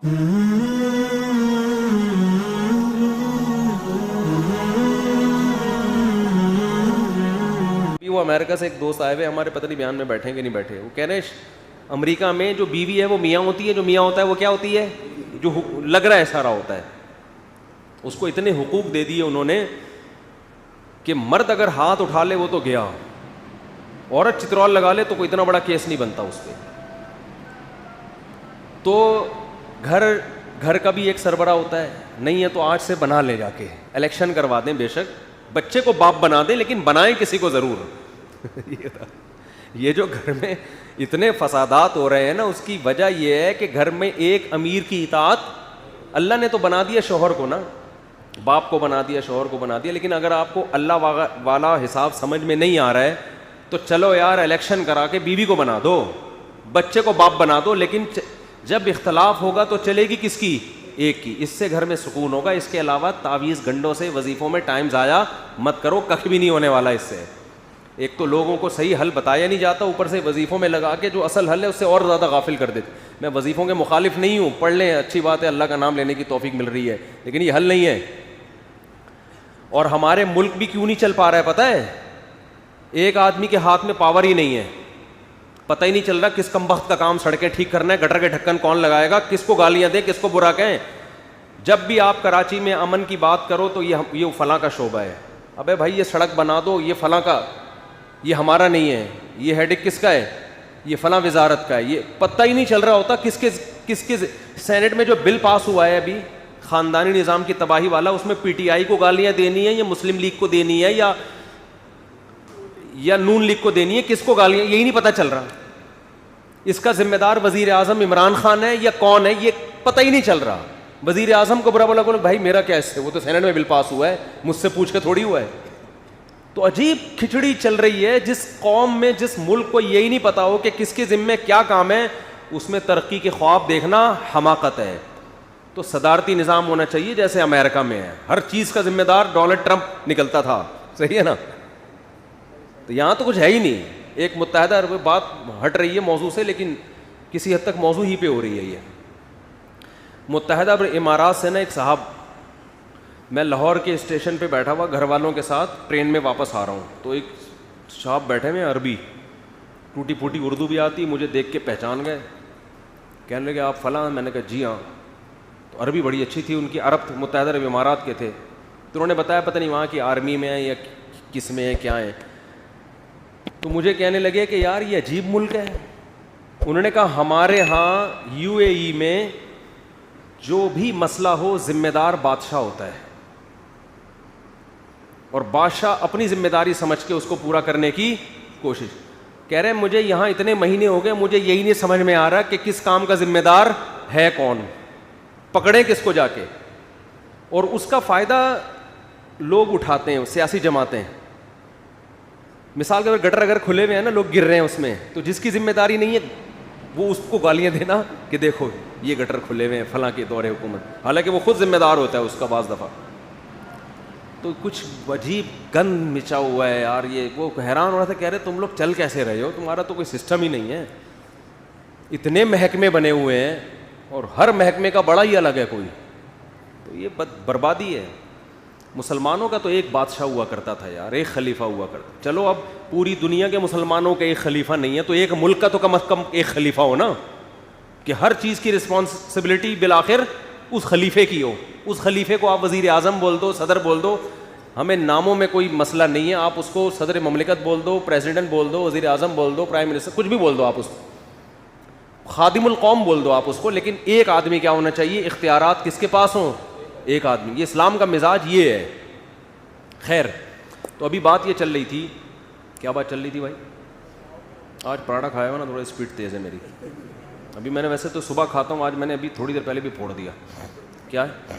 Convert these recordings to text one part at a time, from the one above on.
وہ امریکہ سے ایک دوست آئے ہوئے ہمارے، پتہ نہیں بیان میں بیٹھیں کہ نہیں بیٹھے، وہ کہہ رہے ہیں امریکہ میں جو بیوی ہے وہ میاں ہوتی ہے، جو میاں ہوتا ہے وہ کیا ہوتی ہے، جو لگ رہا ہے سارا ہوتا ہے. اس کو اتنے حقوق دے دیے انہوں نے کہ مرد اگر ہاتھ اٹھا لے وہ تو گیا، عورت چترول لگا لے تو کوئی اتنا بڑا کیس نہیں بنتا اس پہ. تو گھر کا بھی ایک سربراہ ہوتا ہے، نہیں ہے تو آج سے بنا لے، جا کے الیکشن کروا دیں، بے شک بچے کو باپ بنا دیں لیکن بنائیں کسی کو ضرور. یہ جو گھر میں اتنے فسادات ہو رہے ہیں نا، اس کی وجہ یہ ہے کہ گھر میں ایک امیر کی اطاعت، اللہ نے تو بنا دیا شوہر کو نا، باپ کو بنا دیا، شوہر کو بنا دیا، لیکن اگر آپ کو اللہ والا حساب سمجھ میں نہیں آ رہا ہے تو چلو یار الیکشن کرا کے بیوی کو بنا دو، بچے کو باپ بنا دو، لیکن جب اختلاف ہوگا تو چلے گی کس کی، ایک کی. اس سے گھر میں سکون ہوگا. اس کے علاوہ تعویذ گنڈوں سے وظیفوں میں ٹائم ضائع مت کرو، کخ بھی نہیں ہونے والا اس سے. ایک تو لوگوں کو صحیح حل بتایا نہیں جاتا، اوپر سے وظیفوں میں لگا کے جو اصل حل ہے اس سے اور زیادہ غافل کر دیتے. میں وظیفوں کے مخالف نہیں ہوں، پڑھ لیں، اچھی بات ہے، اللہ کا نام لینے کی توفیق مل رہی ہے، لیکن یہ حل نہیں ہے. اور ہمارے ملک بھی کیوں نہیں چل پا رہا ہے پتہ ہے؟ ایک آدمی کے ہاتھ میں پاور ہی نہیں ہے، پتہ ہی نہیں چل رہا کس کمبخت کا کام سڑکیں ٹھیک کرنا ہے، گٹر کے ڈھکن کون لگائے گا، کس کو گالیاں دے، کس کو برا کہیں. جب بھی آپ کراچی میں امن کی بات کرو تو یہ فلاں کا شعبہ ہے. ابے بھائی یہ سڑک بنا دو، یہ فلاں کا، یہ ہمارا نہیں ہے. یہ ہیڈک کس کا ہے؟ یہ فلاں وزارت کا ہے. یہ پتہ ہی نہیں چل رہا ہوتا کس کے سینٹ میں جو بل پاس ہوا ہے ابھی خاندانی نظام کی تباہی والا، اس میں پی ٹی آئی کو گالیاں دینی ہے یا مسلم لیگ کو دینی ہے یا نون لیگ کو دینی ہے، کس کو گالیاں، یہی نہیں پتہ چل رہا. اس کا ذمہ دار وزیر اعظم عمران خان ہے یا کون ہے، یہ پتہ ہی نہیں چل رہا. وزیر اعظم کو برا بولا بولو بھائی میرا کیا اس سے، وہ تو سینٹ میں بل پاس ہوا ہے، مجھ سے پوچھ کے تھوڑی ہوا ہے. تو عجیب کھچڑی چل رہی ہے. جس قوم میں، جس ملک کو یہی نہیں پتا ہو کہ کس کے ذمے کیا کام ہے، اس میں ترقی کے خواب دیکھنا حماقت ہے. تو صدارتی نظام ہونا چاہیے جیسے امریکہ میں ہے، ہر چیز کا ذمہ دار ڈونلڈ ٹرمپ نکلتا تھا، صحیح ہے نا. تو یہاں تو کچھ ہے ہی نہیں. ایک متحدہ عرب، بات ہٹ رہی ہے موضوع سے لیکن کسی حد تک موضوع ہی پہ ہو رہی ہے. یہ متحدہ عرب امارات سے نا ایک صاحب، میں لاہور کے اسٹیشن پہ بیٹھا ہوا گھر والوں کے ساتھ ٹرین میں واپس آ رہا ہوں، تو ایک صاحب بیٹھے ہوئے عربی، ٹوٹی پھوٹی اردو بھی آتی، مجھے دیکھ کے پہچان گئے، کہنے لگے آپ فلاں. میں نے کہا جی ہاں. تو عربی بڑی اچھی تھی ان کی، عرب متحدہ عرب امارات کے تھے. تو انہوں نے بتایا پتہ نہیں وہاں کی آرمی میں ہیں یا کس میں ہیں، کیا ہیں. تو مجھے کہنے لگے کہ یار یہ عجیب ملک ہے. انہوں نے کہا ہمارے ہاں یو اے ای میں جو بھی مسئلہ ہو ذمہ دار بادشاہ ہوتا ہے، اور بادشاہ اپنی ذمہ داری سمجھ کے اس کو پورا کرنے کی کوشش. کہہ رہے ہیں مجھے یہاں اتنے مہینے ہو گئے، مجھے یہی نہیں سمجھ میں آ رہا کہ کس کام کا ذمہ دار ہے کون، پکڑیں کس کو جا کے. اور اس کا فائدہ لوگ اٹھاتے ہیں، سیاسی جماعتیں. مثال کے طور پر گٹر اگر کھلے ہوئے ہیں نا، لوگ گر رہے ہیں اس میں، تو جس کی ذمہ داری نہیں ہے وہ اس کو گالیاں دینا کہ دیکھو یہ گٹر کھلے ہوئے ہیں فلاں کے دور حکومت، حالانکہ وہ خود ذمہ دار ہوتا ہے اس کا بعض دفعہ. تو کچھ عجیب گند مچا ہوا ہے یار. یہ وہ حیران ہو رہا تھا، کہہ رہے تم لوگ چل کیسے رہے ہو، تمہارا تو کوئی سسٹم ہی نہیں ہے. اتنے محکمے بنے ہوئے ہیں اور ہر محکمے کا بڑا ہی الگ ہے کوئی. تو یہ بربادی ہے. مسلمانوں کا تو ایک بادشاہ ہوا کرتا تھا یار، ایک خلیفہ ہوا کرتا. چلو اب پوری دنیا کے مسلمانوں کا ایک خلیفہ نہیں ہے تو ایک ملک کا تو کم از کم ایک خلیفہ ہو نا، کہ ہر چیز کی رسپانسبلٹی بالآخر اس خلیفے کی ہو. اس خلیفے کو آپ وزیر اعظم بول دو، صدر بول دو، ہمیں ناموں میں کوئی مسئلہ نہیں ہے. آپ اس کو صدر مملکت بول دو، پریزیڈنٹ بول دو، وزیر اعظم بول دو، پرائم منسٹر، کچھ بھی بول دو، آپ اس کو خادم القوم بول دو آپ اس کو. لیکن ایک آدمی کیا ہونا چاہیے، اختیارات کس کے پاس ہوں، ایک آدمی. یہ اسلام کا مزاج یہ ہے. خیر، تو ابھی بات یہ چل رہی تھی، کیا بات چل رہی تھی بھائی؟ آج پراٹھا کھایا ہوا نا، تھوڑا اسپیڈ تیز ہے میری. ابھی میں نے ویسے تو صبح کھاتا ہوں، آج میں نے ابھی تھوڑی دیر پہلے بھی پھوڑ دیا. کیا ہے؟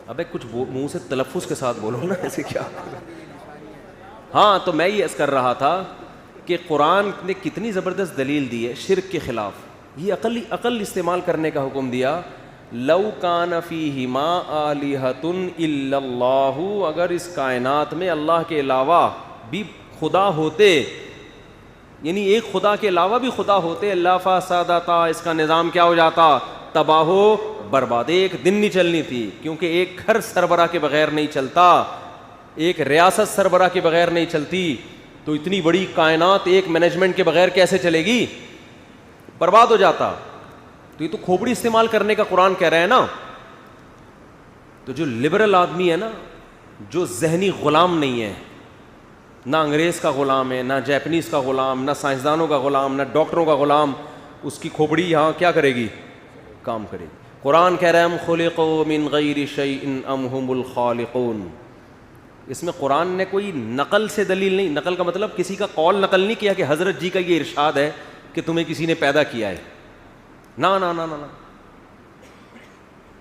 ابے کچھ منہ سے تلفظ کے ساتھ بولو نا، ایسے کیا. ہاں تو میں یہ عرض کر رہا تھا کہ قرآن نے کتنی زبردست دلیل دی ہے شرک کے خلاف. یہ عقل استعمال کرنے کا حکم دیا. لو کان فیہما آلہۃ الا اللہ، اگر اس کائنات میں اللہ کے علاوہ بھی خدا ہوتے یعنی ایک خدا کے علاوہ بھی خدا ہوتے اللہ فسادتا، اس کا نظام کیا ہو جاتا؟ تباہ و برباد. ایک دن نہیں چلنی تھی، کیونکہ ایک گھر سربراہ کے بغیر نہیں چلتا، ایک ریاست سربراہ کے بغیر نہیں چلتی. تو اتنی بڑی کائنات ایک مینجمنٹ کے بغیر کیسے چلے گی؟ برباد ہو جاتا. تو یہ تو کھوپڑی استعمال کرنے کا قرآن کہہ رہے ہیں نا. تو جو لبرل آدمی ہے نا، جو ذہنی غلام نہیں ہے، نہ انگریز کا غلام ہے، نہ جیپنیز کا غلام، نہ سائنسدانوں کا غلام، نہ ڈاکٹروں کا غلام، اس کی کھوپڑی یہاں کیا کرے گی؟ کام کرے گی. قرآن کہہ رہے ہیں ہم خلقوا من غیر شیء ام هم الخالقون. اس میں قرآن نے کوئی نقل سے دلیل نہیں، نقل کا مطلب کسی کا قول نقل نہیں کیا کہ حضرت جی کا یہ ارشاد ہے کہ تمہیں کسی نے پیدا کیا ہے. نا نا نا نا نا.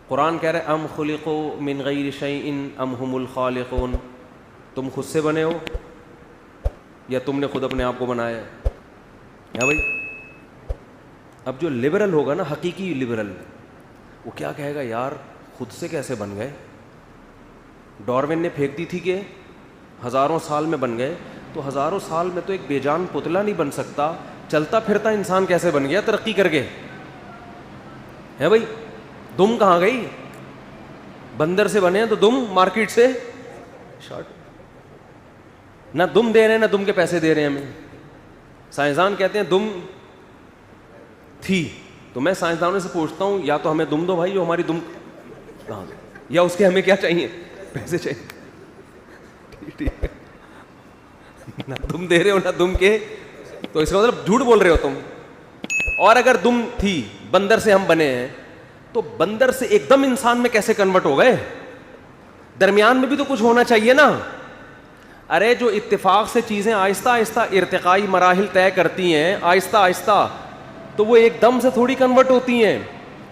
قرآن کہہ رہے ہیں ام خلقوا من غیر شیء ام هم الخالقون. تم خود سے بنے ہو یا تم نے خود اپنے آپ کو بنایا ہے؟ ہاں بھائی. اب جو لبرل ہوگا نا، حقیقی لبرل، وہ کیا کہے گا؟ یار خود سے کیسے بن گئے؟ ڈاروین نے پھینک دی تھی کہ ہزاروں سال میں بن گئے، تو ہزاروں سال میں تو ایک بے جان پتلا نہیں بن سکتا. چلتا پھرتا انسان کیسے بن گیا ترقی کر کے؟ ہے بھائی. دم کہاں گئی؟ بندر سے بنے ہیں تو دم مارکیٹ سے شارٹ. نہ دم دے رہے ہیں، نہ دم کے پیسے دے رہے ہیں ہمیں. سائنسدان کہتے ہیں دم تھی. تو میں سائنسدانوں سے پوچھتا ہوں، یا تو ہمیں دم دو بھائی، جو ہماری دم کہاں گئی، یا اس کے ہمیں کیا چاہیے؟ پیسے چاہیے. ٹھیک ہے. نہ دم دے رہے ہو نہ دم کے، تو اس کا مطلب جھوٹ بول رہے ہو تم. اور اگر دم تھی، بندر سے ہم بنے ہیں، تو بندر سے ایک دم انسان میں کیسے کنورٹ ہو گئے؟ درمیان میں بھی تو کچھ ہونا چاہیے نا. ارے جو اتفاق سے چیزیں آہستہ آہستہ ارتقائی مراحل طے کرتی ہیں آہستہ آہستہ، تو وہ ایک دم سے تھوڑی کنورٹ ہوتی ہیں.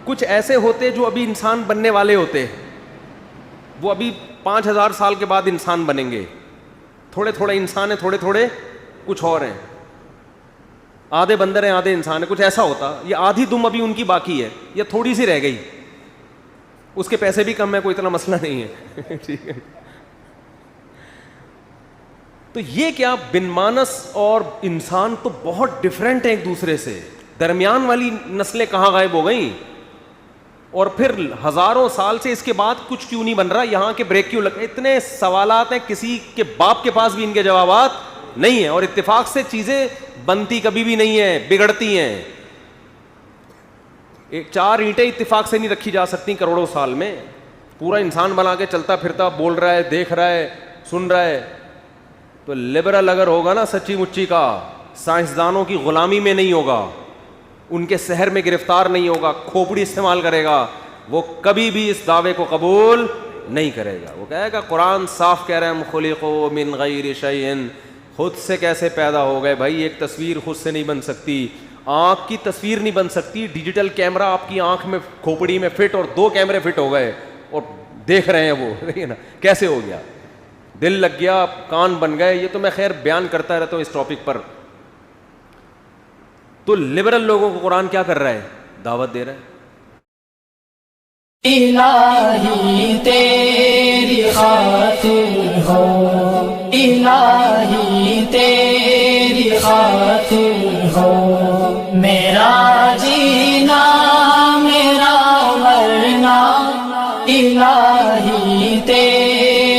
کچھ ایسے ہوتے جو ابھی انسان بننے والے ہوتے، وہ ابھی 5000 سال کے بعد انسان بنیں گے. تھوڑے تھوڑے انسان ہیں، تھوڑے تھوڑے کچھ اور ہیں. آدھے بندر ہیں آدھے انسان ہیں، کچھ ایسا ہوتا. یہ آدھی دم ابھی ان کی باقی ہے، یہ تھوڑی سی رہ گئی. اس کے پیسے بھی کم ہے، کوئی اتنا مسئلہ نہیں ہے. ٹھیک ہے. تو یہ کیا بن مانس اور انسان تو بہت ڈفرینٹ ہیں ایک دوسرے سے. درمیان والی نسلیں کہاں غائب ہو گئیں؟ اور پھر ہزاروں سال سے اس کے بعد کچھ کیوں نہیں بن رہا؟ یہاں کے بریک کیوں لگ؟ اتنے سوالات ہیں، کسی کے باپ کے پاس بھی ان کے جوابات نہیں ہیں. اور اتفاق سے چیزیں بنتی کبھی بھی نہیں ہیں، بگڑتی ہیں. ایک 4 اینٹیں اتفاق سے نہیں رکھی جا سکتی کروڑوں سال میں. پورا انسان بنا کے چلتا پھرتا، بول رہا ہے، دیکھ رہا ہے، سن رہا ہے. تو لبرل اگر ہوگا نا سچی مچی کا، سائنسدانوں کی غلامی میں نہیں ہوگا، ان کے سحر میں گرفتار نہیں ہوگا، کھوپڑی استعمال کرے گا، وہ کبھی بھی اس دعوے کو قبول نہیں کرے گا. وہ کہے گا قرآن صاف کہہ رہے ہیں ہم خلقوا من غیر شیء. خود سے کیسے پیدا ہو گئے بھائی؟ ایک تصویر خود سے نہیں بن سکتی. آنکھ کی تصویر نہیں بن سکتی. ڈیجیٹل کیمرہ آپ کی آنکھ میں کھوپڑی میں فٹ، اور 2 کیمرے فٹ ہو گئے اور دیکھ رہے ہیں. وہ دیکھیے نا کیسے ہو گیا. دل لگ گیا، کان بن گئے. یہ تو میں خیر بیان کرتا رہتا ہوں اس ٹاپک پر. تو لبرل لوگوں کو قرآن کیا کر رہا ہے؟ دعوت دے رہا ہے. الہی تیری خاطر ہو، الہی تیری خاطر ہو.